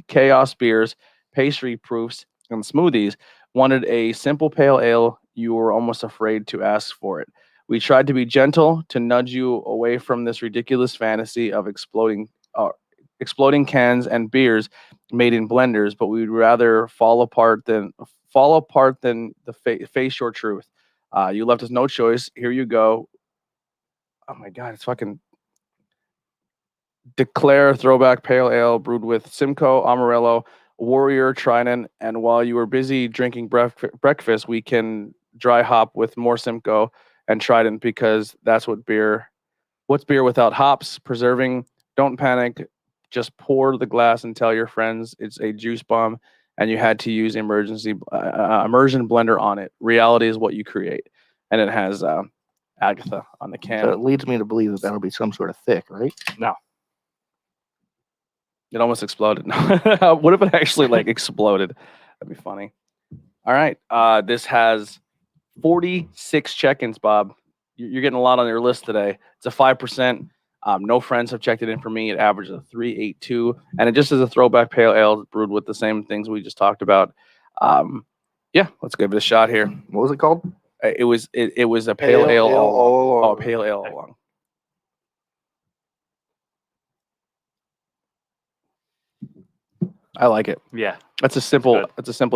chaos beers, pastry proofs, and smoothies. Wanted a simple pale ale. You were almost afraid to ask for it. We tried to be gentle to nudge you away from this ridiculous fantasy of exploding cans and beers made in blenders, but we'd rather fall apart than face your truth. You left us no choice. Here you go. Oh my god, it's fucking Declare throwback pale ale brewed with Simcoe, Amarillo, Warrior, Trident, and while you were busy drinking breakfast, we can dry hop with more Simcoe and Trident because that's what's beer without hops, preserving. Don't panic. Just pour the glass and tell your friends it's a juice bomb and you had to use immersion blender on it. Reality is what you create. And it has Agatha on the can. So it leads me to believe that that'll be some sort of thick, right? No. It almost exploded. What if it actually like exploded? That'd be funny. All right. This has 46 check-ins, Bob. You're getting a lot on your list today. It's a 5%. No friends have checked it in for me. It averages a 3.82, and it just is a throwback pale ale brewed with the same things we just talked about. Yeah, let's give it a shot here. What was it called? It was a pale ale all along. Oh, pale ale all along. I like it. Yeah. That's a simple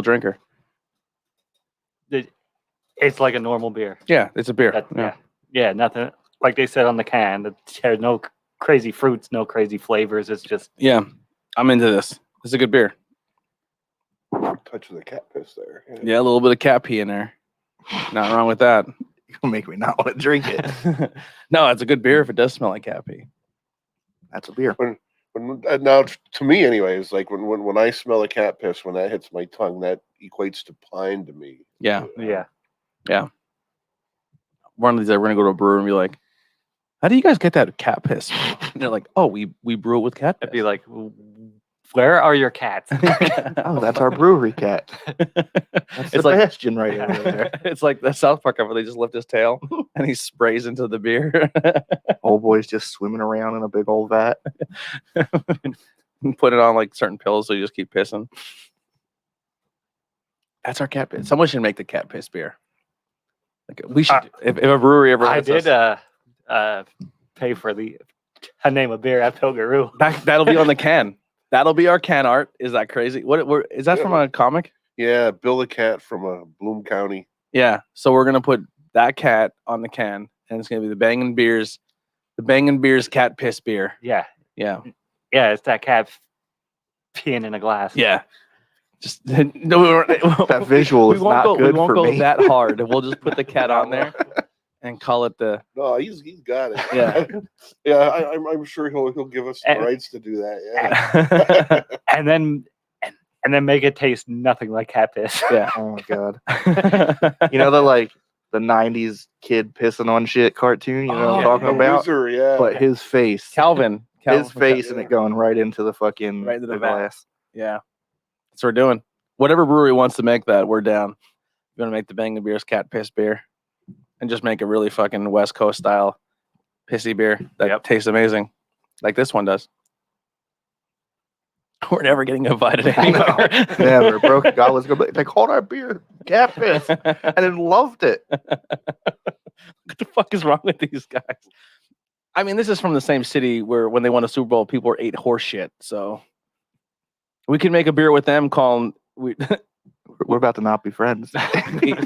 drinker. It's like a normal beer. Yeah, it's a beer. Yeah, nothing like they said on the can. There's no crazy fruits, no crazy flavors. It's just I'm into this. It's a good beer. Touch of the cat piss there. Yeah, a little bit of cat pee in there. Not wrong with that. You're gonna make me not want to drink it. No, it's a good beer if it does smell like cat pee. That's a beer. Now, to me, anyways, like when I smell a cat piss, when that hits my tongue, that equates to pine to me. Yeah. Yeah. One of these days, we're gonna go to a brewery and be like, "How do you guys get that cat piss?" And they're like, "Oh, we brew it with cat piss." I'd be like, "Where are your cats?" Oh, that's our brewery cat. That's it's like Sebastian right over there. It's like the South Park where they just lift his tail and he sprays into the beer. Old boy's just swimming around in a big old vat. Put it on like certain pills so you just keep pissing. That's our cat piss. Someone should make the cat piss beer. Like we should. If a brewery ever, I did pay for a name a beer at Pilgaroo. That'll be on the can. That'll be our can art. Is that crazy? Is that from a comic? Yeah, Bill the Cat from Bloom County. Yeah. So we're gonna put that cat on the can, and it's gonna be the Bangin Beers cat piss beer. Yeah. Yeah. Yeah, it's that cat peeing in a glass. Yeah. Just no, That visual is not good we won't for go me. that hard. We'll just put the cat on there and call it the. No, he's got it. Yeah. Yeah, I'm sure he'll give us the rights to do that. Yeah. and then make it taste nothing like cat piss. Yeah. Oh my god. You know the 90s kid pissing on shit cartoon, you know what I'm talking The about? Wizard, yeah. But his face. Calvin His from face Calvin. and it going right into the fucking Right into the vat. glass. Yeah. That's what we're doing. Whatever brewery wants to make that, we're down. We're gonna make the Bangin Beers cat piss beer, and just make a really fucking West Coast style pissy beer that tastes amazing, like this one does. We're never getting invited anymore. Never. Broke God was gonna be, they called our beer cat piss and then loved it. What the fuck is wrong with these guys? I mean, this is from the same city where when they won a Super Bowl, people ate horse shit. So we can make a beer with them called We're about to not be friends.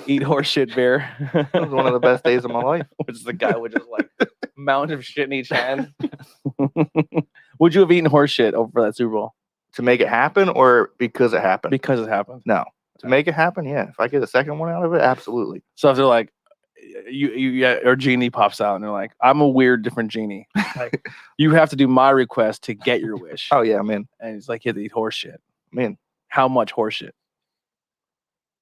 eat horse shit beer. It was one of the best days of my life. Which is the guy with just like mountain of shit in each hand. Would you have eaten horse shit over that Super Bowl? To make it happen or because it happened? Because it happened. No. To make it happen, yeah. If I get a second one out of it, absolutely. So if they're like, or genie pops out and they're like, I'm a weird different genie. Like, you have to do my request to get your wish. Oh yeah, I'm in. And he's like, you have to eat horse shit. I'm in. How much horse shit?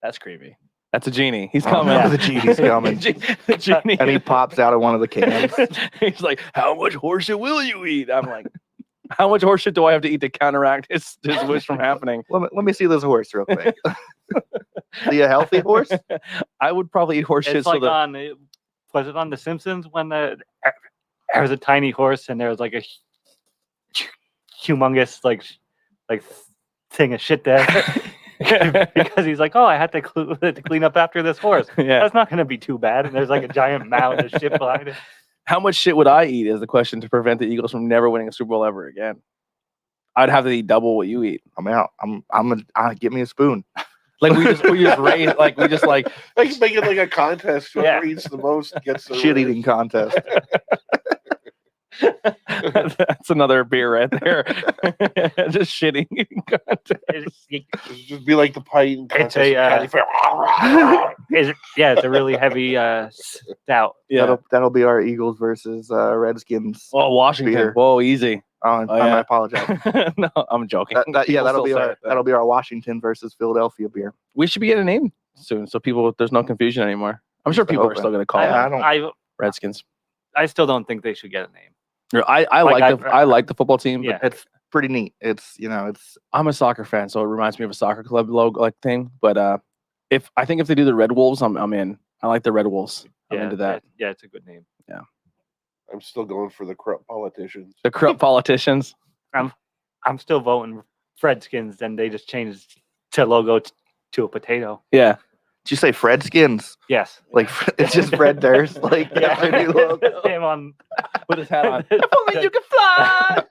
That's creepy. That's a genie. He's Oh, coming. no, the genie's coming. The genie. And he pops out of one of the cans. He's like, how much horse shit will you eat? I'm like, how much horse shit do I have to eat to counteract his wish from happening? Let me see this horse real quick. See a healthy horse? I would probably eat horse shit. It's like so that was it on The Simpsons when there was a tiny horse and there was like a humongous like thing of shit there because he's like, oh, I had to clean up after this horse. Yeah. That's not going to be too bad. And there's like a giant mound of shit behind it. How much shit would I eat is the question to prevent the Eagles from never winning a Super Bowl ever again. I'd have to eat double what you eat. I'm out. Give me a spoon. Like we just raise like we just like Like make it like a contest. Whoever eats the most gets the Shit eating contest. That's another beer right there. Just shitting contest. It'd just be like the pint It's contest. it's a really heavy stout. Yeah. That'll be our Eagles versus Redskins. Oh, Washington. beer. Whoa, easy. I yeah. apologize. No, I'm joking. That'll be our Washington versus Philadelphia beer. We should be getting a name soon, so there's no confusion anymore. I'm sure people are still going to call I it don't. Redskins. I still don't think they should get a name. I like the football team. Yeah. But It's pretty neat. It's I'm a soccer fan, so it reminds me of a soccer club logo like thing. But if they do the Red Wolves, I'm in. I like the Red Wolves. I'm into that. Yeah, it's a good name. Yeah. I'm still going for the corrupt politicians. The corrupt politicians. I'm still voting Fredskins, and they just changed the logo to a potato. Yeah. Did you say Fredskins? Yes. Like it's just Fred Durst. Like that's their new logo. Him on With his hat on. If only you could fly.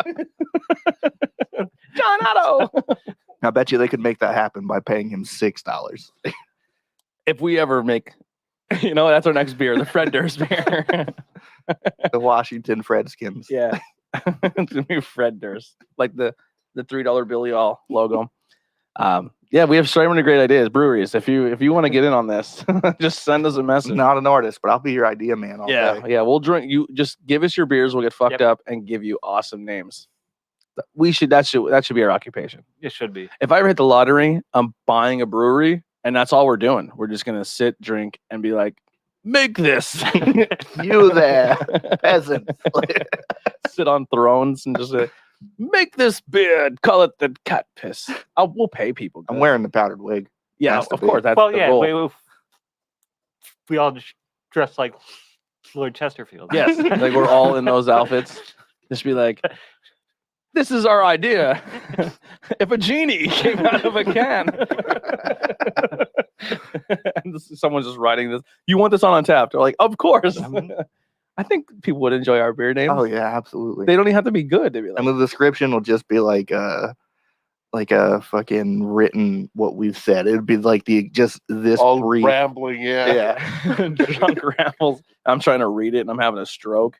John Otto. I bet you they could make that happen by paying him $6. If we ever make, that's our next beer, the Fred Durst beer. The Washington Fredskins. Yeah. It's gonna be Fred Durst, like the $3 Billy All logo. Yeah, we have so many great ideas. Breweries, if you want to get in on this, just send us a message. Not an artist, but I'll be your idea man all day. Yeah, we'll drink. You just give us your beers. We'll get fucked up and give you awesome names. That should be our occupation. it should be. If I ever hit the lottery, I'm buying a brewery, and that's all we're doing. We're just gonna sit, drink, and be like, make this. You there, peasant. Sit on thrones and just make this beer. Call it the cat piss. We'll pay people. I'm wearing the powdered wig. Yeah, has to of be. course. That's Well, the yeah, goal. we all just dress like Lord Chesterfield. Yes, like we're all in those outfits. Just be like, this is our idea. If a genie came out of a can. And someone's just writing this. You want this on Untapped? They're like, of course. I think people would enjoy our beer names. Oh yeah, absolutely. They don't even have to be good. They'd be like, And the description will just be like a fucking written what we've said. It'd be like this All brief. rambling, yeah. drunk rambles. I'm trying to read it and I'm having a stroke.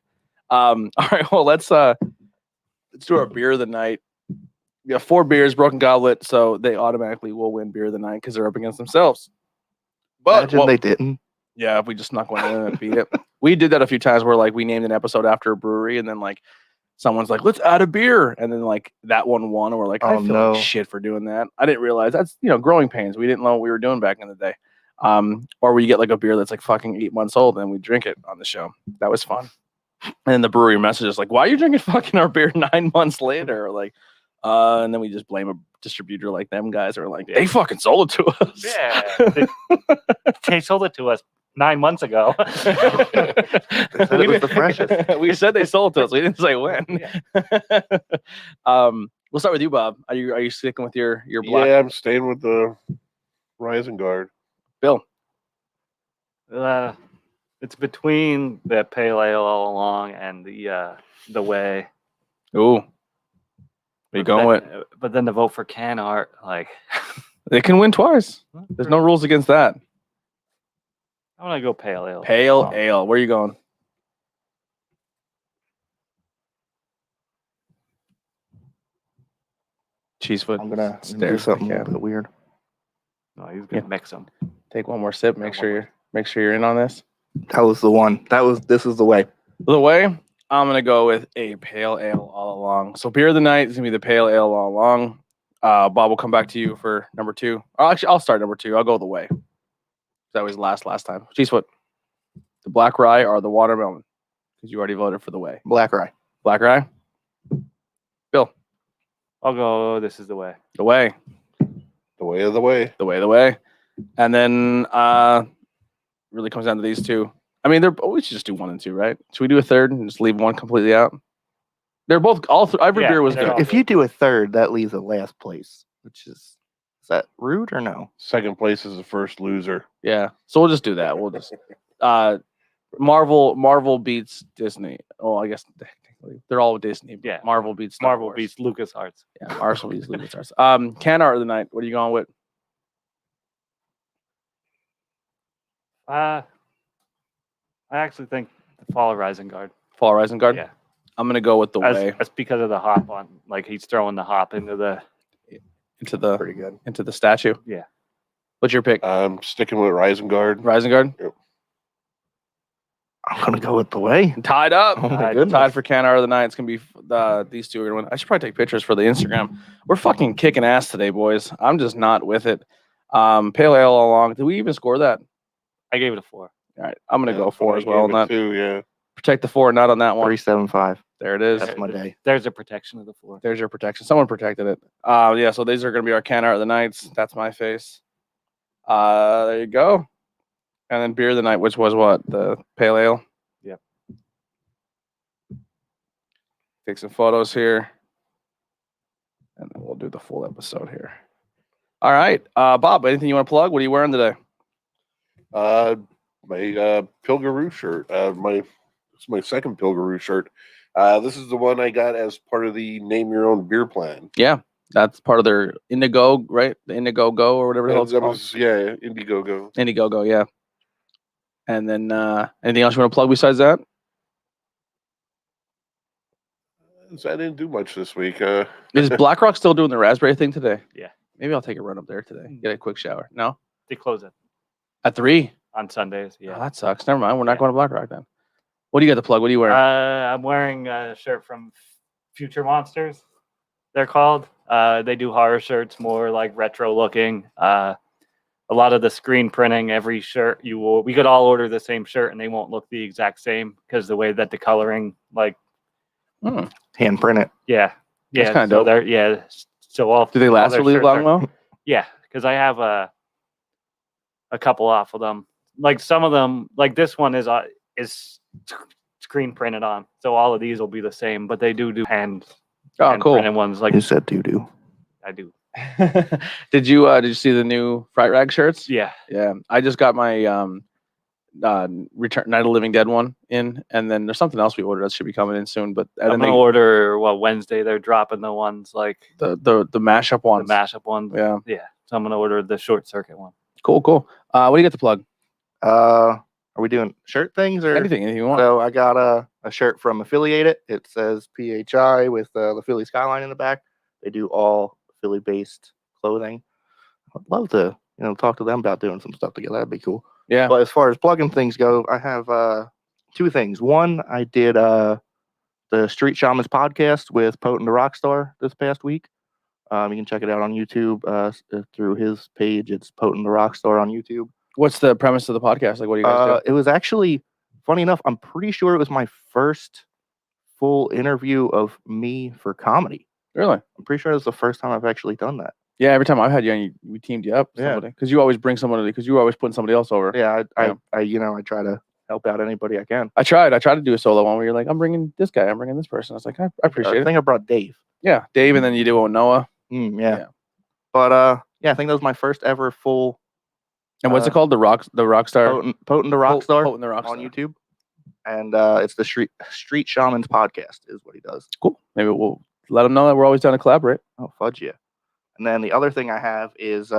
All right, well let's do our beer of the night. We have 4 beers, Broken Goblet, so they automatically will win beer of the night because they're up against themselves. But Imagine they didn't. yeah, if we just snuck one in and beat it. We did that a few times where like we named an episode after a brewery and then like someone's like, let's add a beer. And then like that one won and we're like, I Oh, feel no. like shit for doing that. I didn't realize that's, growing pains. We didn't know what we were doing back in the day. Or we get like a beer that's like fucking 8 months old and we drink it on the show. That was fun. And then the brewery messages like, why are you drinking fucking our beer 9 months later? Like, and then we just blame a distributor like them guys are like, they fucking sold it to us. Yeah. They sold it to us 9 months ago. They said it was the freshest. We said they sold it to us. We didn't say when. Yeah. We'll start with you, Bob. Are you sticking with your black? Yeah, I'm staying with the Rising Guard. Bill. It's between the pale ale all along and the way. Ooh. What are you going with? But then to vote for can art, like They can win twice. There's no rules against that. I want to go pale ale. Pale ale. Where are you going? Cheesefoot. I'm gonna do Stairs something a like little bit weird. No, he's gonna mix them. Take one more sip. Make sure you're in on this. That was the one. This is the way. The way I'm gonna go with a pale ale all along. So beer of the night is gonna be the pale ale all along. Bob will come back to you for number 2. Actually, I'll start number 2. I'll go the way. That was last time. Cheesefoot. The black rye or the watermelon? Because you already voted for the way. Black rye. Black rye. Bill. I'll go. This is the way. The way. The way of the way. The way. And then really comes down to these two. I mean, we should just do 1 and 2, right? Should we do a third and just leave one completely out? They're both every beer was good. If you do a third, that leaves a last place, which is that rude or no? Second place is the first loser. Yeah. So we'll just do that. We'll just Marvel beats Disney. Oh, I guess technically they're all Disney. But Yeah. Marvel beats Star Marvel Wars. beats LucasArts. Yeah, Marvel beats LucasArts. Can art of the night. What are you going with? I actually think the Fall of Rising Guard. Fall Rising Guard? Yeah. I'm gonna go with the way That's because of the hop on. Like he's throwing the hop into the. Pretty good. into the statue. Yeah. What's your pick? I'm sticking with Rising Guard. Rising Guard? I'm gonna go with the way. Tied up. Oh my Tied. goodness. Tied for can art of the night. It's gonna be these two are gonna win. I should probably take pictures for the Instagram. We're fucking kicking ass today, boys. I'm just not with it. Pale ale all along. Did we even score that? I gave it a 4. All right, I'm gonna go Yeah, 4 I as well on gave it that. 2, yeah. Protect the 4, not on that one. 375. There it is. That's my day. There's a protection of the 4. There's your protection. Someone protected it. Yeah, so these are gonna be our can art of the nights. That's my face. There you go. And then beer of the night, which was what? The pale ale. Yep. Take some photos here. And then we'll do the full episode here. All right. Bob, anything you want to plug? What are you wearing today? My Pilgaroo shirt. It's my second Pilgaroo shirt. This is the one I got as part of the Name Your Own Beer plan. Yeah. That's part of their Indigo, right? The Indigo Go or whatever the hell it's That called. was, yeah, Indiegogo. Indiegogo, yeah. And then anything else you want to plug besides that? So I didn't do much this week. Is BlackRock still doing the raspberry thing today? Yeah. Maybe I'll take a run up there today. Get a quick shower. No? They close it At 3? on Sundays. Yeah. Yeah. That sucks. Never mind. We're not Yeah. going to BlackRock then. What do you got to plug? What are you wearing? I'm wearing a shirt from Future Monsters. They're called. They do horror shirts, more like retro looking. A lot of the screen printing, every shirt we could all order the same shirt and they won't look the exact same because the way that the coloring, like, Hand print it. yeah, That's kinda so dope. they're, yeah. So all Do they all last their really shirts long are- though? Yeah, because I have a couple off of them. Like some of them, like this one is screen printed on, so all of these will be the same. But they do hand Cool. printed ones. Like Who said doo doo? I do. Did you see the new Fright Rag shirts? Yeah, Yeah. I just got my Return Night of the Living Dead one in, and then there's something else we ordered that should be coming in soon. But I'm gonna order Wednesday. They're dropping the ones like the mashup ones. The mashup ones. Yeah. So I'm gonna order the short circuit one. Cool. What do you get to plug? Are we doing shirt things or Anything you want? So I got a shirt from Affiliated. It says PHI with the Philly skyline in the back. They do all Philly-based clothing. I'd love to talk to them about doing some stuff together. That'd be cool. Yeah. But as far as plugging things go, I have two things. One, I did the Street Shamans podcast with Potent the Rockstar this past week. You can check it out on YouTube through his page. It's Potent the Rockstar on YouTube. What's the premise of the podcast? Like, what do you guys do? It was actually, funny enough, I'm pretty sure it was my first full interview of me for comedy. Really? I'm pretty sure it was the first time I've actually done that. Yeah, every time I've had you on, we teamed you up with somebody. Because you always bring somebody, because you were always putting somebody else over. Yeah, I try to help out anybody I can. I tried to do a solo one where you're like, I'm bringing this guy, I'm bringing this person. I was like, I appreciate it. I think I brought Dave. Yeah, Dave, and then you did one with Noah. Yeah. But I think that was my first ever full. And what's it called? The Rockstar? Potent the Rockstar Potent the Rockstar on YouTube. And it's the Street Shamans podcast is what he does. Cool. Maybe we'll let him know that we're always down to collaborate. Oh, fudge yeah. And then the other thing I have is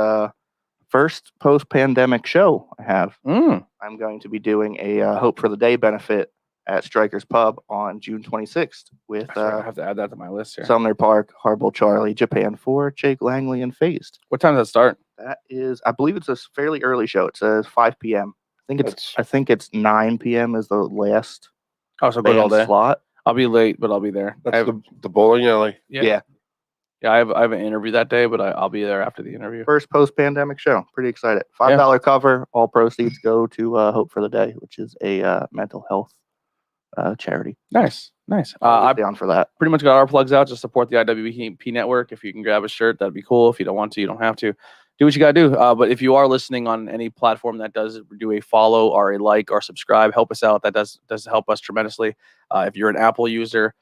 first post-pandemic show I have. I'm going to be doing a Hope for the Day benefit at Striker's Pub on June 26th with I have to add that to my list here. Sumner Park, Harble Charlie, Japan 4, Jake Langley, and Phased. What time does that start? That is, I believe it's a fairly early show. It says 5 p.m. I think it's 9 p.m. is the last so good all day slot. I'll be late, but I'll be there. That's the bowling alley. Yeah. I have an interview that day, but I'll be there after the interview. First post-pandemic show. Pretty excited. $5 cover. All proceeds go to Hope for the Day, which is a mental health charity. Nice. I'm down for that. Pretty much got our plugs out. Just support the IWP network. If you can grab a shirt, that'd be cool. If you don't want to, you don't have to. Do what you got to do. But if you are listening on any platform that does do a follow or a like or subscribe, help us out. That does help us tremendously. If you're an Apple user,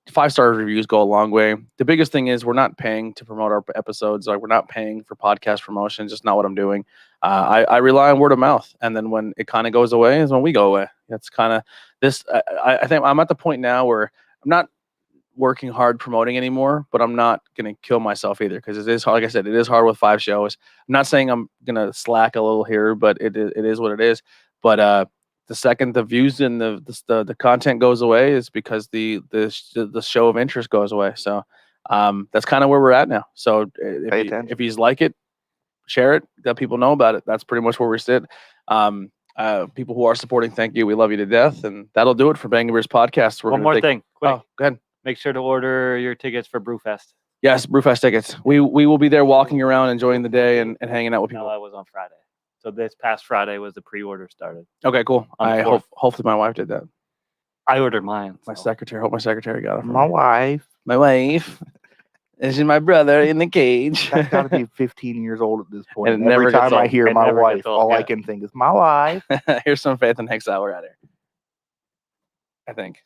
5-star reviews go a long way. The biggest thing is we're not paying to promote our episodes. Like, we're not paying for podcast promotion. Just not what I'm doing. I rely on word of mouth, and then when it kind of goes away is when we go away. That's kind of this. I think I'm at the point now where I'm not working hard promoting anymore, but I'm not gonna kill myself either, because it is hard. Like I said, it is hard with 5 shows. I'm not saying I'm gonna slack a little here, but it is what it is. But the second the views and the content goes away is because the show of interest goes away. So that's kind of where we're at now. So if you like it, share it, let people know about it. That's pretty much where we sit. People who are supporting, thank you. We love you to death. And that'll do it for Bangin Beers Podcast. One more thing. Quick. Oh, go ahead. Make sure to order your tickets for Brewfest. Yes, Brewfest tickets. We will be there walking around, enjoying the day and hanging out with people. No, that was on Friday. So this past Friday was the pre-order started. Okay, cool. Hopefully my wife did that. I ordered mine. My secretary. Hope my secretary got it. My wife. This is my brother in the cage. That's got to be 15 years old at this point. And every time I hear my wife, all I can think is my wife. Here's some Faith and Hex Hour out here. I think.